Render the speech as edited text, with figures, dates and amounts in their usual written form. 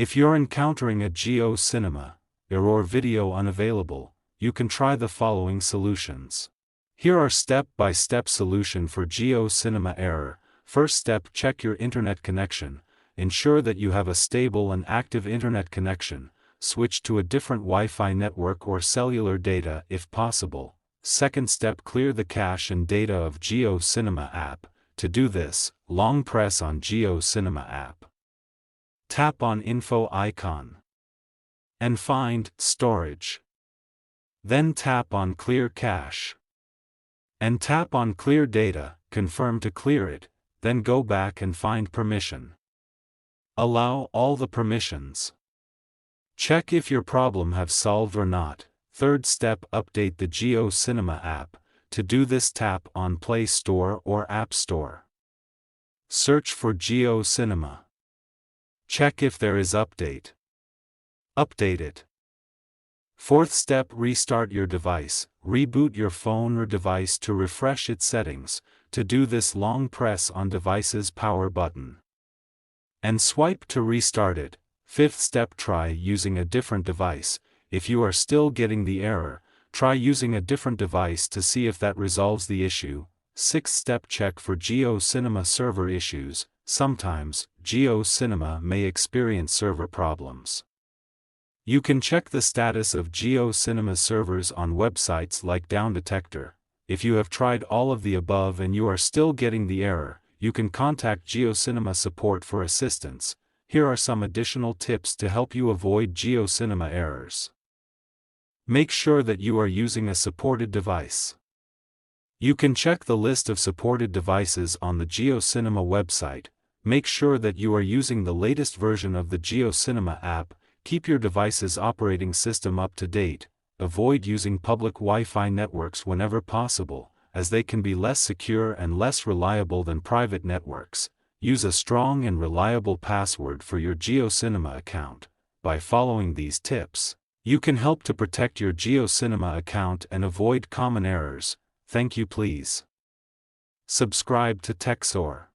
If you're encountering a Geo Cinema error video unavailable, you can try the following solutions. Here are step-by-step solution for Geo Cinema error. First step, check your internet connection. Ensure that you have a stable and active internet connection. Switch to a different Wi-Fi network or cellular data if possible. Second step, clear the cache and data of Geo Cinema app. To do this, long press on Geo Cinema app. Tap on Info icon and find Storage. Then tap on Clear Cache. And tap on Clear Data, confirm to clear it, then go back and find Permission. Allow all the permissions. Check if your problem have solved or not. Third step, update the Geo Cinema app. To do this, tap on Play Store or App Store. Search for Geo Cinema. Check if there is update. Update it. Fourth step, restart your device. Reboot your phone or device to refresh its settings. To do this, long press on device's power button and swipe to restart it. Fifth step, try using a different device. If you are still getting the error, try using a different device to see if that resolves the issue. Sixth step, check for Geo Cinema server issues. Sometimes, Geo Cinema may experience server problems. You can check the status of Geo Cinema servers on websites like Down Detector. If you have tried all of the above and you are still getting the error, you can contact Geo Cinema support for assistance. Here are some additional tips to help you avoid Geo Cinema errors. Make sure that you are using a supported device. You can check the list of supported devices on the Geo Cinema website. Make sure that you are using the latest version of the Geo Cinema app. Keep your device's operating system up to date. Avoid using public Wi-Fi networks whenever possible, as they can be less secure and less reliable than private networks. Use a strong and reliable password for your Geo Cinema account. By following these tips, you can help to protect your Geo Cinema account and avoid common errors. Thank you. Please subscribe to TechSoar.